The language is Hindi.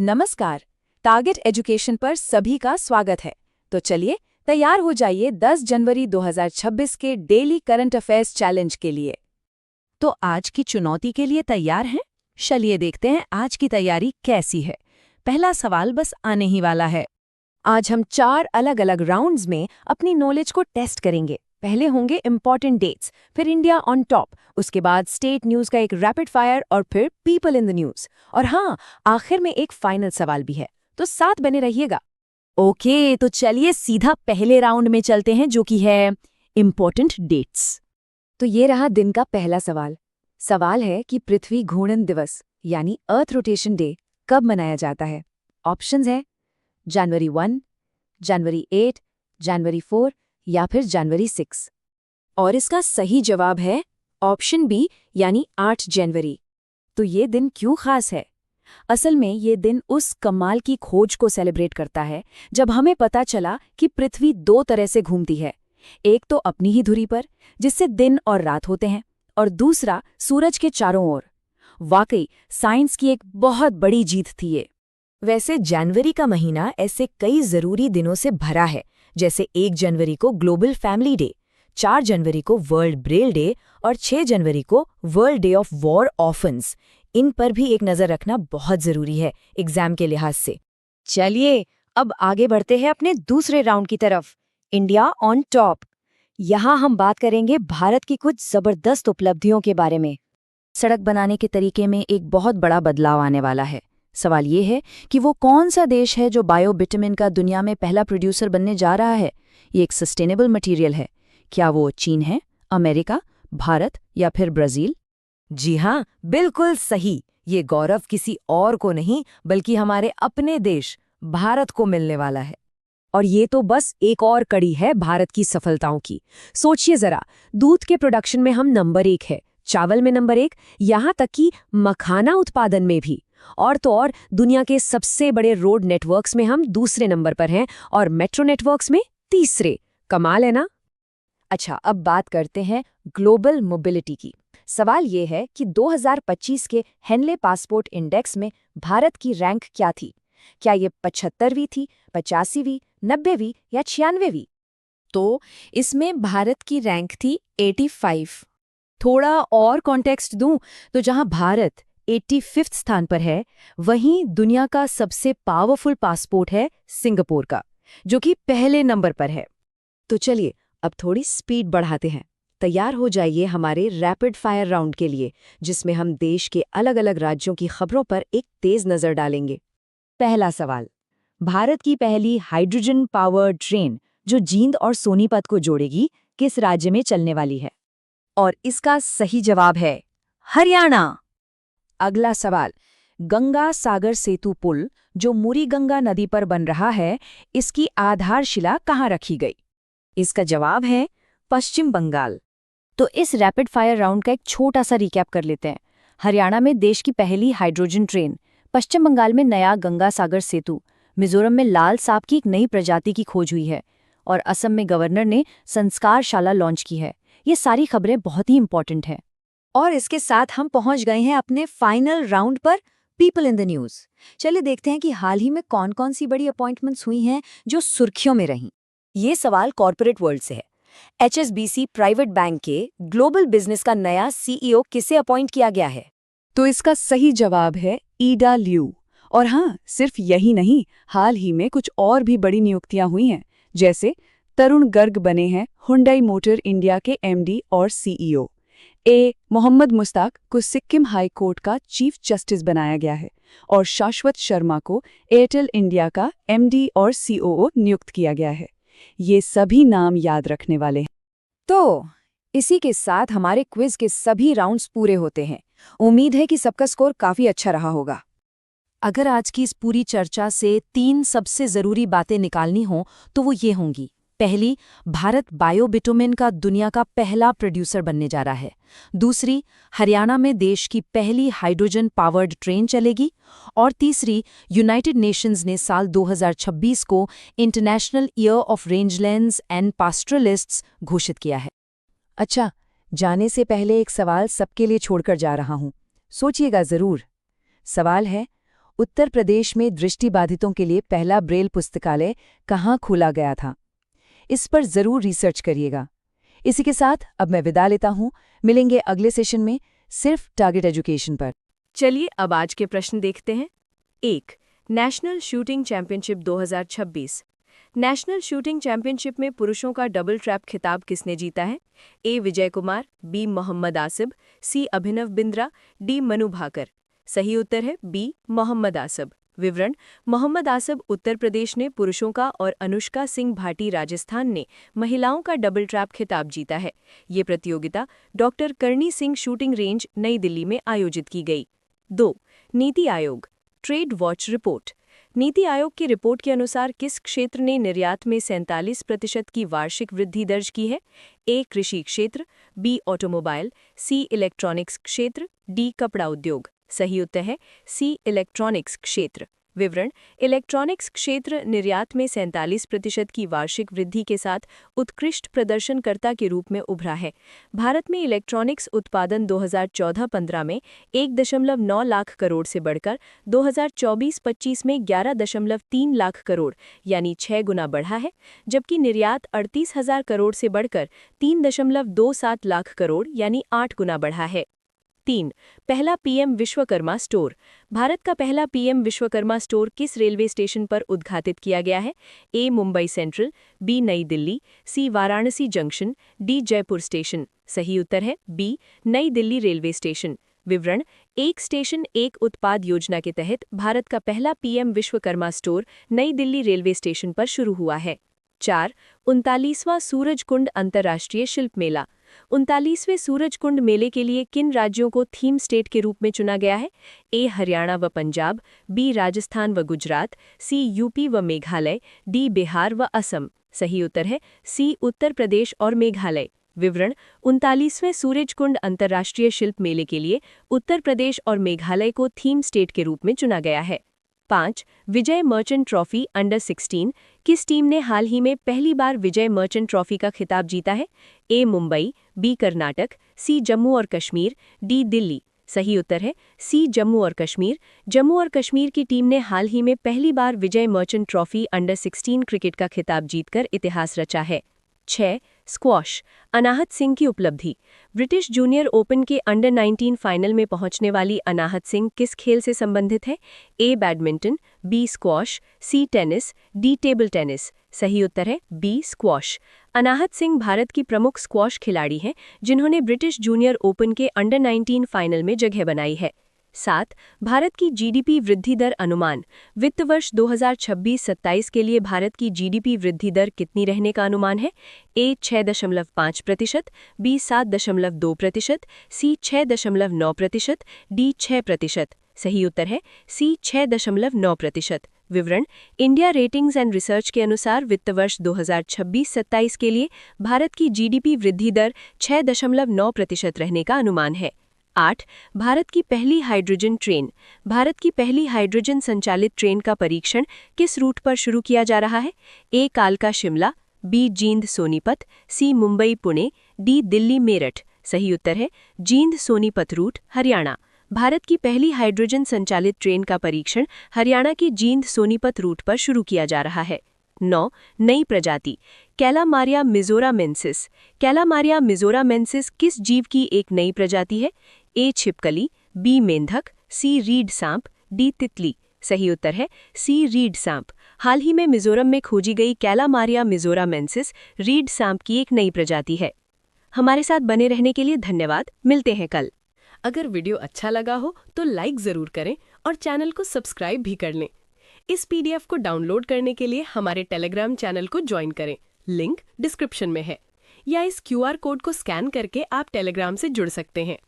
नमस्कार। टारगेट एजुकेशन पर सभी का स्वागत है। तो चलिए तैयार हो जाइए 10 जनवरी 2026 के डेली करंट अफेयर्स चैलेंज के लिए। तो आज की चुनौती के लिए तैयार हैं? चलिए देखते हैं आज की तैयारी कैसी है। पहला सवाल बस आने ही वाला है। आज हम 4 अलग अलग राउंड्स में अपनी नॉलेज को टेस्ट करेंगे। पहले होंगे इंपॉर्टेंट डेट्स, फिर इंडिया ऑन टॉप, उसके बाद स्टेट न्यूज का एक रैपिड फायर और फिर पीपल इन द न्यूज। और हाँ, आखिर में एक फाइनल सवाल भी है, तो साथ बने रहिएगा। ओके, तो चलिए सीधा पहले राउंड में चलते हैं, जो कि है इंपॉर्टेंट डेट्स। तो ये रहा दिन का पहला सवाल। सवाल है कि पृथ्वी घूर्णन दिवस यानी अर्थ रोटेशन डे कब मनाया जाता है। ऑप्शंस है जनवरी 1, जनवरी 8, जनवरी 4 या फिर जनवरी 6। और इसका सही जवाब है ऑप्शन बी यानी 8 जनवरी। तो ये दिन क्यों खास है? असल में ये दिन उस कमाल की खोज को सेलिब्रेट करता है जब हमें पता चला कि पृथ्वी 2 तरह से घूमती है। एक तो अपनी ही धुरी पर, जिससे दिन और रात होते हैं, और दूसरा सूरज के चारों ओर। वाकई साइंस की एक बहुत बड़ी जीत थी ये। वैसे जनवरी का महीना ऐसे कई जरूरी दिनों से भरा है, जैसे 1 जनवरी को ग्लोबल फैमिली डे, 4 जनवरी को वर्ल्ड ब्रेल डे और 6 जनवरी को world day of war orphans. इन पर भी एक नज़र रखना बहुत ज़रूरी है एग्जाम के लिहाज से। चलिए अब आगे बढ़ते हैं अपने दूसरे राउंड की तरफ, इंडिया ऑन टॉप। यहाँ हम बात करेंगे भारत की कुछ जबरदस्त उपलब्धियों के बारे में। सड़क बनाने के तरीके में एक बहुत बड़ा बदलाव आने वाला है। सवाल ये है कि वो कौन सा देश है जो बायोबिटामिन का दुनिया में पहला प्रोड्यूसर बनने जा रहा है। ये एक सस्टेनेबल मटेरियल है। क्या वो चीन है, अमेरिका, भारत या फिर ब्राजील? जी हाँ, बिल्कुल सही। ये गौरव किसी और को नहीं बल्कि हमारे अपने देश भारत को मिलने वाला है। और ये तो बस एक और कड़ी है भारत की सफलताओं की। सोचिए जरा, दूध के प्रोडक्शन में हम नंबर 1 है, चावल में नंबर 1, यहाँ तक कि मखाना उत्पादन में भी। और तो और दुनिया के सबसे बड़े रोड नेटवर्क्स में हम दूसरे नंबर पर हैं और मेट्रो नेटवर्क्स में तीसरे। कमाल है ना? अच्छा, अब बात करते हैं ग्लोबल मोबिलिटी की। सवाल ये है कि 2025 के हेनले पासपोर्ट इंडेक्स में भारत की रैंक क्या थी? क्या ये 75वीं थी, 85वीं, 90वीं या 96वीं? तो इसमें भारत की रैंक थी 85। थोड़ा और कॉन्टेक्स्ट दूं तो जहां भारत 85वें स्थान पर है, वहीं दुनिया का सबसे पावरफुल पासपोर्ट है सिंगापुर का, जो कि पहले नंबर पर है। तो चलिए अब थोड़ी स्पीड बढ़ाते हैं। तैयार हो जाइए हमारे रैपिड फायर राउंड के लिए, जिसमें हम देश के अलग अलग राज्यों की खबरों पर एक तेज नजर डालेंगे। पहला सवाल, भारत की पहली हाइड्रोजन पावर्ड ट्रेन जो जींद और सोनीपत को जोड़ेगी, किस राज्य में चलने वाली है? और इसका सही जवाब है हरियाणा। अगला सवाल, गंगा सागर सेतु पुल जो मुरी गंगा नदी पर बन रहा है, इसकी आधारशिला कहाँ रखी गई? इसका जवाब है पश्चिम बंगाल। तो इस रैपिड फायर राउंड का एक छोटा सा रिकैप कर लेते हैं। हरियाणा में देश की पहली हाइड्रोजन ट्रेन, पश्चिम बंगाल में नया गंगा सागर सेतु, मिजोरम में लाल सांप की एक नई प्रजाति की खोज हुई है, और असम में गवर्नर ने संस्कारशाला लॉन्च की है। ये सारी खबरें बहुत ही इंपॉर्टेंट हैं। और इसके साथ हम पहुंच गए हैं अपने फाइनल राउंड पर, पीपल इन द न्यूज। चलिए देखते हैं कि हाल ही में कौन कौन सी बड़ी अपॉइंटमेंट्स हुई हैं जो सुर्खियों में रहीं। ये सवाल कॉर्पोरेट वर्ल्ड से है। HSBC प्राइवेट बैंक के ग्लोबल बिजनेस का नया CEO किसे अपॉइंट किया गया है? तो इसका सही जवाब है ईडा ल्यू। और हाँ, सिर्फ यही नहीं, हाल ही में कुछ और भी बड़ी नियुक्तियां हुई हैं, जैसे तरुण गर्ग बने हैं हुंडई मोटर इंडिया के MD और CEO। मोहम्मद मुश्ताक को सिक्किम हाई कोर्ट का चीफ जस्टिस बनाया गया है, और शाश्वत शर्मा को एयरटेल इंडिया का MD और COO नियुक्त किया गया है। ये सभी नाम याद रखने वाले हैं। तो इसी के साथ हमारे क्विज के सभी राउंड्स पूरे होते हैं। उम्मीद है कि सबका स्कोर काफी अच्छा रहा होगा। अगर आज की इस पूरी चर्चा से 3 सबसे ज़रूरी बातें निकालनी हों तो वो ये होंगी। पहली, भारत बायोबिटामिन का दुनिया का पहला प्रोड्यूसर बनने जा रहा है। दूसरी, हरियाणा में देश की पहली हाइड्रोजन पावर्ड ट्रेन चलेगी। और तीसरी, यूनाइटेड नेशंस ने साल 2026 को international year of rangelands and pastoralists घोषित किया है। अच्छा, जाने से पहले एक सवाल सबके लिए छोड़कर जा रहा हूं, सोचिएगा जरूर। सवाल है, उत्तर प्रदेश में दृष्टिबाधितों के लिए पहला ब्रेल पुस्तकालय कहाँ खोला गया था? इस पर जरूर रिसर्च करिएगा। इसी के साथ अब मैं विदा लेता हूँ। मिलेंगे अगले सेशन में सिर्फ टारगेट एजुकेशन पर। चलिए अब आज के प्रश्न देखते हैं। 1. National shooting championship 2026। National shooting championship में पुरुषों का डबल ट्रैप खिताब किसने जीता है? ए. विजय कुमार, बी. मोहम्मद आसिफ, सी. अभिनव बिंद्रा, डी. मनु भाकर। सही उत्तर है बी. मोहम्मद आसिफ। विवरण: मोहम्मद आसिफ उत्तर प्रदेश ने पुरुषों का और अनुष्का सिंह भाटी राजस्थान ने महिलाओं का डबल ट्रैप खिताब जीता है। ये प्रतियोगिता doctor Karni Singh shooting range, नई दिल्ली में आयोजित की गई। 2. NITI Aayog trade watch report. NITI Aayog की रिपोर्ट के अनुसार किस क्षेत्र ने निर्यात में 47% की वार्षिक वृद्धि दर्ज की है? ए. कृषि क्षेत्र, बी. ऑटोमोबाइल, सी. इलेक्ट्रॉनिक्स क्षेत्र, डी. कपड़ा उद्योग। सही उत्तर है सी. इलेक्ट्रॉनिक्स क्षेत्र। विवरण: इलेक्ट्रॉनिक्स क्षेत्र निर्यात में 47% की वार्षिक वृद्धि के साथ उत्कृष्ट प्रदर्शनकर्ता के रूप में उभरा है। भारत में इलेक्ट्रॉनिक्स उत्पादन 2014-15 में 1.9 लाख करोड़ से बढ़कर 2024-25 में 11.3 लाख करोड़ यानी 6 गुना बढ़ा है, जबकि निर्यात 38,000 करोड़ से बढ़कर 3.27 लाख करोड़ यानी 8 गुना बढ़ा है। 3. पहला पीएम विश्वकर्मा स्टोर। भारत का पहला पीएम विश्वकर्मा स्टोर किस रेलवे स्टेशन पर उद्घाटित किया गया है? A. Mumbai central, B. New Delhi, C. Varanasi junction, D. Jaipur station. सही उत्तर है B. New Delhi railway station. विवरण: एक स्टेशन एक उत्पाद योजना के तहत भारत का पहला पीएम विश्वकर्मा स्टोर नई दिल्ली रेलवे स्टेशन पर शुरू हुआ है। 4. 39वां सूरजकुंड अंतर्राष्ट्रीय शिल्प मेला। 39वें सूरजकुंड मेले के लिए किन राज्यों को थीम स्टेट के रूप में चुना गया है? ए. हरियाणा व पंजाब, बी. राजस्थान व गुजरात, सी. यूपी व मेघालय, डी. बिहार व असम। सही उत्तर है सी. उत्तर प्रदेश और मेघालय। विवरण: 39वें सूरजकुंड अंतर्राष्ट्रीय शिल्प मेले के लिए उत्तर प्रदेश और मेघालय को थीम स्टेट के रूप में चुना गया है। 5. Vijay Merchant trophy under 16। किस टीम ने हाल ही में पहली बार विजय मर्चेंट ट्रॉफी का खिताब जीता है? ए. मुंबई, बी. कर्नाटक, सी. जम्मू और कश्मीर, डी. दिल्ली। सही उत्तर है सी. जम्मू और कश्मीर। जम्मू और कश्मीर की टीम ने हाल ही में पहली बार Vijay Merchant trophy under 16 cricket का खिताब जीतकर इतिहास रचा है। 6. स्क्वॉश अनाहत सिंह की उपलब्धि। ब्रिटिश जूनियर ओपन के अंडर 19 फाइनल में पहुंचने वाली अनाहत सिंह किस खेल से संबंधित है? A. Badminton, B. Squash, C. Tennis, D. Table tennis. सही उत्तर है बी. स्क्वॉश। अनाहत सिंह भारत की प्रमुख स्क्वॉश खिलाड़ी हैं जिन्होंने ब्रिटिश जूनियर ओपन के अंडर 19 फाइनल में जगह बनाई है। 7. भारत की जीडीपी वृद्धि दर अनुमान। वित्त वर्ष 2026-27 के लिए भारत की जीडीपी वृद्धि दर कितनी रहने का अनुमान है? ए. 6.5%, बी. 7.2%, सी. 6.9%, डी. 6%। सही उत्तर है सी. 6.9%। विवरण: इंडिया रेटिंग्स एंड रिसर्च के अनुसार वित्त वर्ष 2026-27 के लिए भारत की जीडीपी वृद्धि दर 6.9% रहने का अनुमान है। 8. भारत की पहली हाइड्रोजन ट्रेन। भारत की पहली हाइड्रोजन संचालित ट्रेन का परीक्षण किस रूट पर शुरू किया जा रहा है? ए. कालका शिमला, बी. जींद सोनीपत, सी. मुंबई पुणे, डी. दिल्ली मेरठ। सही उत्तर है जींद सोनीपत रूट, हरियाणा। भारत की पहली हाइड्रोजन संचालित ट्रेन का परीक्षण हरियाणा के जींद सोनीपत रूट पर शुरू किया जा रहा है। 9. नई प्रजाति कैलामारिया मिजोरामेंसिस। कैलामारिया मिजोरामेंसिस किस जीव की एक नई प्रजाति है? ए. छिपकली, बी. मेंढक, सी. रीड सांप, डी. तितली। सही उत्तर है सी. रीड सांप। हाल ही में मिजोरम में खोजी गई कैलामारिया मिजोरामेंसिस रीड सांप की एक नई प्रजाति है। हमारे साथ बने रहने के लिए धन्यवाद। मिलते हैं कल। अगर वीडियो अच्छा लगा हो तो लाइक ज़रूर करें और चैनल को सब्सक्राइब भी कर लें। इस पीडीएफ को डाउनलोड करने के लिए हमारे टेलीग्राम चैनल को ज्वाइन करें, लिंक डिस्क्रिप्शन में है, या इस क्यूआर कोड को स्कैन करके आप टेलीग्राम से जुड़ सकते हैं।